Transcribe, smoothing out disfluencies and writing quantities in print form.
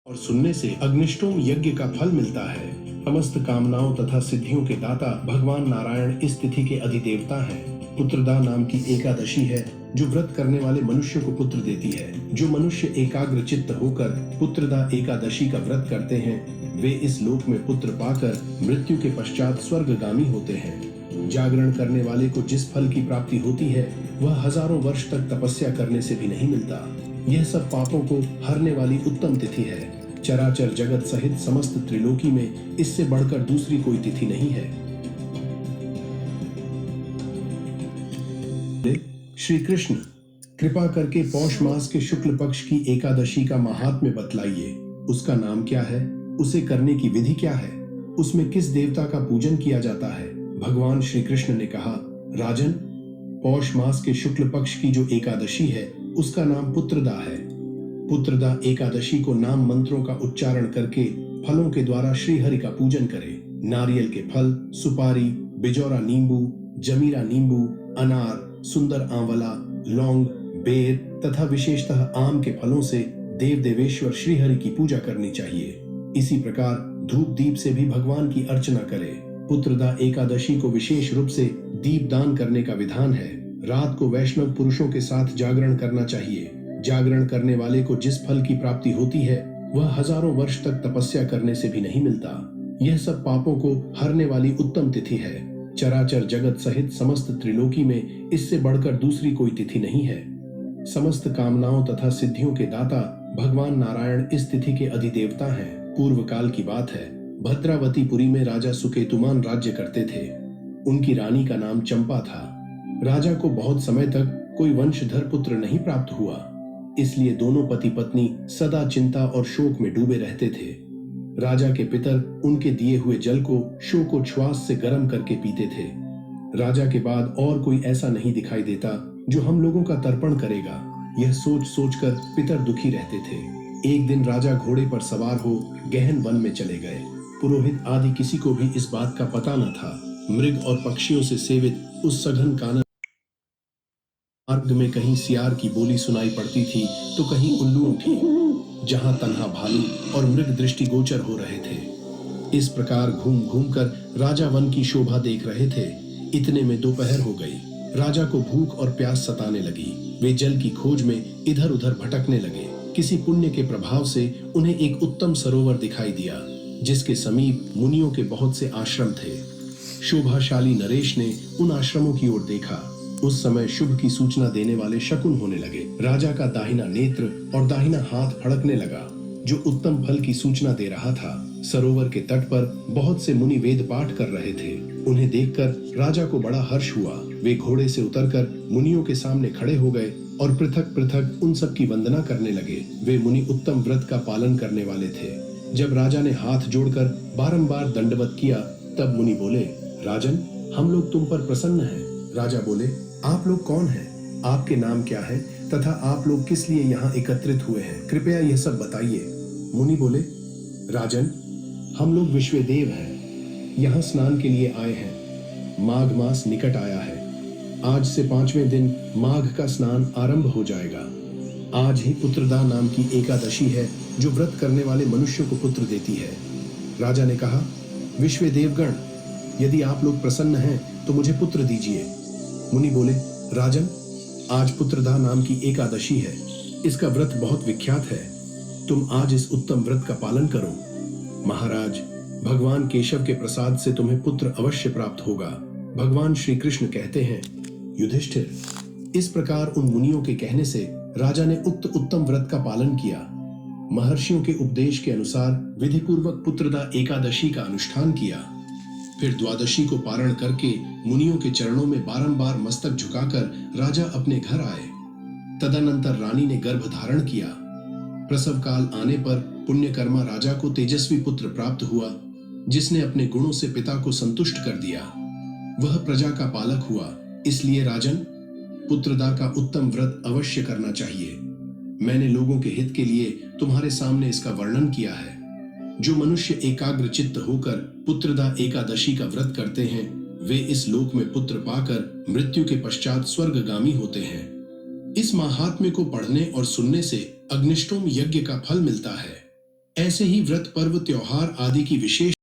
और सुनने से अग्निष्टोम यज्ञ का फल मिलता है। समस्त कामनाओं तथा सिद्धियों के दाता भगवान नारायण इस तिथि के अधिदेवता हैं। पुत्रदा नाम की एकादशी है जो व्रत करने वाले मनुष्य को पुत्र देती है। जो मनुष्य एकाग्र चित्त होकर पुत्रदा एकादशी का व्रत करते हैं वे इस लोक में पुत्र पाकर मृत्यु के पश्चात स्वर्गगामी होते हैं। जागरण करने वाले को जिस फल की प्राप्ति होती है वह हजारों वर्ष तक तपस्या करने से भी नहीं मिलता। यह सब पापों को हरने वाली उत्तम तिथि है। चराचर जगत सहित समस्त त्रिलोकी में इससे बढ़कर दूसरी कोई तिथि नहीं है। श्री कृष्ण, कृपा करके पौष मास के शुक्ल पक्ष की एकादशी का महात्म्य बतलाइए। उसका नाम क्या है, उसे करने की विधि क्या है, उसमें किस देवता का पूजन किया जाता है। भगवान श्री कृष्ण ने कहा, राजन, पौष मास के शुक्ल पक्ष की जो एकादशी है उसका नाम पुत्रदा है। पुत्रदा एकादशी को नाम मंत्रों का उच्चारण करके फलों के द्वारा श्री हरि का पूजन करे। नारियल के फल, सुपारी, बिजौरा नींबू, जमीरा नींबू, अनार, सुंदर आंवला, लौंग, बेर तथा विशेषतः आम के फलों से देव देवेश्वर श्री हरि की पूजा करनी चाहिए। इसी प्रकार धूप दीप से भी भगवान की अर्चना करे। पुत्रदा एकादशी को विशेष रूप से दीप दान करने का विधान है। रात को वैष्णव पुरुषों के साथ जागरण करना चाहिए। जागरण करने वाले को जिस फल की प्राप्ति होती है वह हजारों वर्ष तक तपस्या करने से भी नहीं मिलता। यह सब पापों को हरने वाली उत्तम तिथि है। चराचर जगत सहित समस्त त्रिलोकी में इससे बढ़कर दूसरी कोई तिथि नहीं है। समस्त कामनाओं तथा सिद्धियों के दाता भगवान नारायण इस तिथि के अधिदेवता हैं। पूर्व काल की बात है, भद्रावतीपुरी में राजा सुकेतुमान राज्य करते थे। उनकी रानी का नाम चंपा था। राजा को बहुत समय तक कोई वंशधर पुत्र नहीं प्राप्त हुआ, इसलिए दोनों पति पत्नी सदा चिंता और शोक में डूबे रहते थे। राजा के पितर उनके दिए हुए जल को शोकोच्छ्वास से गर्म करके पीते थे। राजा के बाद और कोई ऐसा नहीं दिखाई देता जो हम लोगों का तर्पण करेगा। यह सोच सोचकर पितर दुखी रहते थे। एक दिन राजा घोड़े पर सवार हो गहन वन में चले गए। पुरोहित आदि किसी को भी इस बात का पता न था। मृग और पक्षियों से सेवित उस सघन कानन मार्ग में कहीं सियार की बोली सुनाई पड़ती थी तो कहीं उल्लुओं की। जहां तन्हा भालू और मृग दृष्टिगोचर हो रहे थे। इस प्रकार घूम घूम कर राजा वन की शोभा देख रहे थे। इतने में दोपहर हो गई। राजा को भूख और प्यास सताने लगी। वे जल की खोज में इधर उधर भटकने लगे। किसी पुण्य के प्रभाव से उन्हें एक उत्तम सरोवर दिखाई दिया जिसके समीप मुनियों के बहुत से आश्रम थे। शोभाशाली नरेश ने उन आश्रमों की ओर देखा। उस समय शुभ की सूचना देने वाले शकुन होने लगे। राजा का दाहिना नेत्र और दाहिना हाथ फड़कने लगा जो उत्तम फल की सूचना दे रहा था। सरोवर के तट पर बहुत से मुनि वेद पाठ कर रहे थे। उन्हें देखकर राजा को बड़ा हर्ष हुआ। वे घोड़े से उतरकर मुनियों के सामने खड़े हो गए और पृथक पृथक उन सब की वंदना करने लगे। वे मुनि उत्तम व्रत का पालन करने वाले थे। जब राजा ने हाथ जोड़कर बारंबार दंडवत किया तब मुनि बोले, राजन, हम लोग तुम पर प्रसन्न हैं। राजा बोले, आप लोग कौन हैं? आपके नाम क्या है तथा आप लोग किस लिए यहाँ एकत्रित हुए हैं? कृपया यह सब बताइए। मुनि बोले, राजन, हम लोग विश्वदेव हैं। यहाँ स्नान के लिए आए हैं। माघ मास निकट आया है। आज से 5वें दिन माघ का स्नान आरंभ हो जाएगा। आज ही पुत्रदा नाम की एकादशी है जो व्रत करने वाले मनुष्य को पुत्र देती है। राजा ने कहा, विश्वदेवगण, यदि आप लोग प्रसन्न हैं तो मुझे पुत्र दीजिए। मुनि बोले, राजन, आज पुत्रदा नाम की एकादशी है। इसका व्रत बहुत विख्यात है। तुम आज इस उत्तम व्रत का पालन करो। महाराज, भगवान केशव के प्रसाद से तुम्हें पुत्र अवश्य प्राप्त होगा। भगवान श्री कृष्ण कहते हैं, युधिष्ठिर। इस प्रकार उन मुनियों के कहने से राजा ने उक्त उत्तम व्रत का पालन किया। महर्षियों के उपदेश के अनुसार विधिपूर्वक पुत्रदा एकादशी का अनुष्ठान किया। फिर द्वादशी को पारण करके मुनियों के चरणों में बारंबार मस्तक झुकाकर राजा अपने घर आए। तदनंतर रानी ने गर्भ धारण किया। प्रसव काल आने पर पुण्यकर्मा राजा को तेजस्वी पुत्र प्राप्त हुआ जिसने अपने गुणों से पिता को संतुष्ट कर दिया। वह प्रजा का पालक हुआ। इसलिए राजन, पुत्रदा का उत्तम व्रत अवश्य करना चाहिए। मैंने लोगों के हित के लिए तुम्हारे सामने इसका वर्णन किया है। जो मनुष्य एकाग्र चित्त होकर पुत्रदा एकादशी का व्रत करते हैं वे इस लोक में पुत्र पाकर मृत्यु के पश्चात स्वर्गगामी होते हैं। इस महात्म्य को पढ़ने और सुनने से अग्निष्टोम यज्ञ का फल मिलता है। ऐसे ही व्रत पर्व त्योहार आदि की विशेष